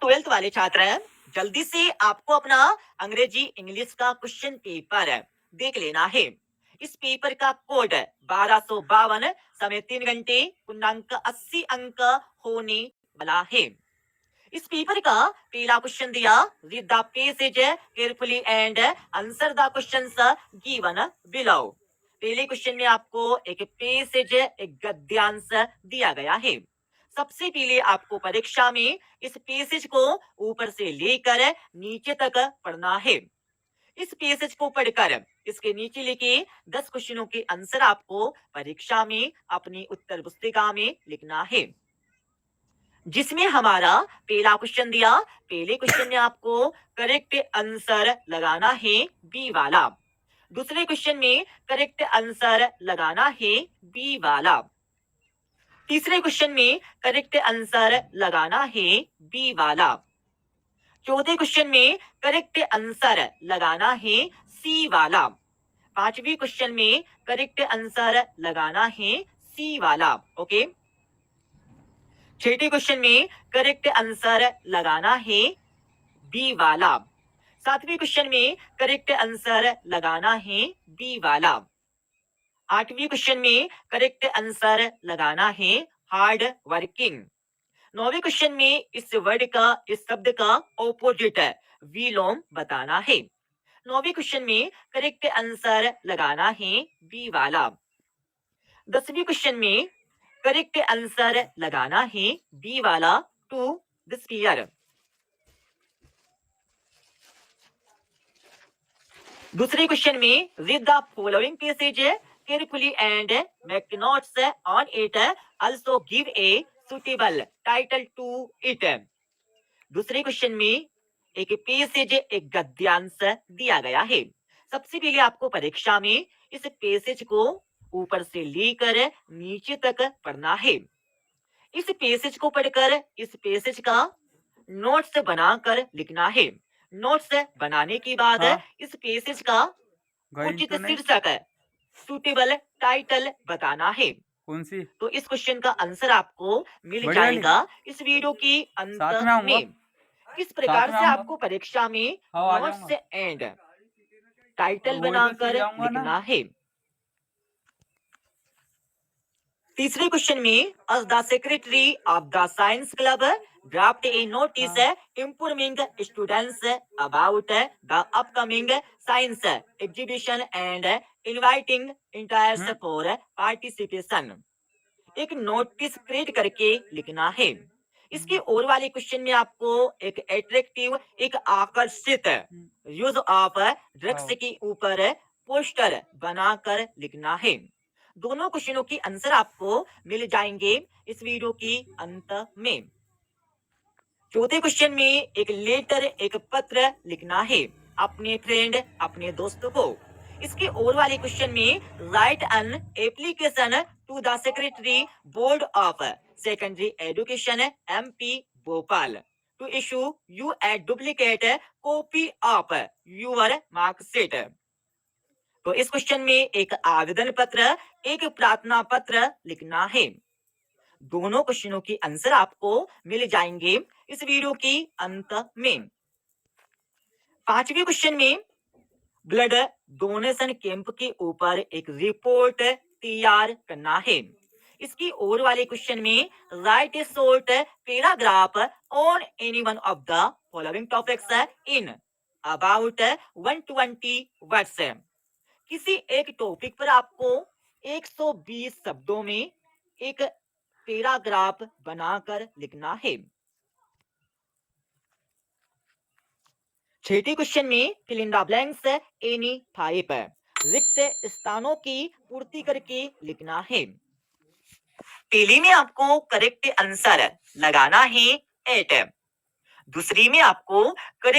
Twelfth वाले छात्र जल्दी से आपको अपना अंग्रेजी इंग्लिश का क्वेश्चन पेपर देख लेना है। इस पेपर का कोड 1252 समय 3 घंटे पूर्णांक 80 अंक होने वाला है। इस पेपर का पहला क्वेश्चन दिया, read the passage carefully and answer the questions given below. पहले क्वेश्चन में आपको एक पैसेज एक गद्यांश दिया गया है। सबसे पहले आपको परीक्षा में इस पैसेज को ऊपर से लेकर नीचे तक पढ़ना है। इस पैसेज को पढ़कर इसके नीचे लिखे 10 क्वेश्चनों के आंसर आपको परीक्षा में अपनी उत्तर पुस्तिका में लिखना है। जिसमें हमारा पहला क्वेश्चन दिया, पहले क्वेश्चन में आपको करेक्ट आंसर लगाना है बी वाला। दूसरे क्वेश्चन में करेक्ट आंसर लगाना है बी वाला। तीसरे क्वेश्चन में करेक्ट आंसर लगाना है बी वाला। चौथे क्वेश्चन में करेक्ट आंसर लगाना है सी वाला। पांचवी क्वेश्चन में करेक्ट आंसर लगाना है सी वाला। ओके। छठे क्वेश्चन में करेक्ट आंसर लगाना है बी वाला। सातवें क्वेश्चन में करेक्ट आंसर लगाना है बी वाला। आठवीं क्वेश्चन में करेक्ट आंसर लगाना है हार्ड वर्किंग। नौवें क्वेश्चन में इस वर्ड का इस शब्द का ऑपोजिट विलोम बताना है। नौवें क्वेश्चन में करेक्ट आंसर लगाना है बी वाला। 10वीं क्वेश्चन में करेक्ट आंसर लगाना है बी वाला टू द स्पीयर। दूसरे क्वेश्चन में read the following passage carefully and make notes on it, also give a suitable title to it. दूसरे क्वेश्चन में एक पैसेज एक गद्यांश दिया गया है। सबसे पहले आपको परीक्षा में इस पैसेज को ऊपर से लेकर नीचे तक पढ़ना है। इस पैसेज को पढ़कर इस पैसेज का नोट्स बनाकर लिखना है। नोट्स बनाने के बाद इस पैसेज का उचित शीर्षक सुटेबल टाइटल बताना है। कौन सी? तो इस क्वेश्चन का आंसर आपको मिल जाएगा इस वीडियो की अंत में। किस प्रकार से आपको परीक्षा में नोट्स एंड टाइटल बनाकर लिखना है। तीसरे क्वेश्चन में as the secretary of the science club draft a notice informing students about the upcoming science exhibition and inviting interest for participation। एक नोटिस क्रिएट करके लिखना है। इसके और वाले क्वेश्चन में आपको एक एट्रैक्टिव एक आकर्षित यूज ऑफ ड्रग्स के ऊपर पोस्टर बनाकर लिखना है। दोनों क्वेश्चनों के आंसर आपको मिल जाएंगे इस वीडियो की अंत में। चौथे क्वेश्चन में एक लेटर एक पत्र लिखना है अपने फ्रेंड अपने दोस्त को। इसके और वाले क्वेश्चन में write an application to the secretary board of secondary education MP Bhopal to issue you a duplicate copy of your marksheet. तो इस क्वेश्चन में एक आवेदन पत्र एक प्रार्थना पत्र लिखना है। दोनों क्वेश्चनों के आंसर आपको मिल जाएंगे इस वीडियो की अंत में। पांचवें क्वेश्चन में ब्लड डोनेशन कैंप के ऊपर एक रिपोर्ट तैयार करना है। इसकी और वाले क्वेश्चन में right A short paragraph on any one of the following topics in about 120 words. किसी एक टॉपिक पर आपको 120 शब्दों में एक पैराग्राफ बनाकर लिखना है। छठे क्वेश्चन में fill in the blanks any type रिक्त स्थानों की पूर्ति करके लिखना है। पहली में आपको करेक्ट आंसर लगाना है 8। दूसरी में आपको करेक्ट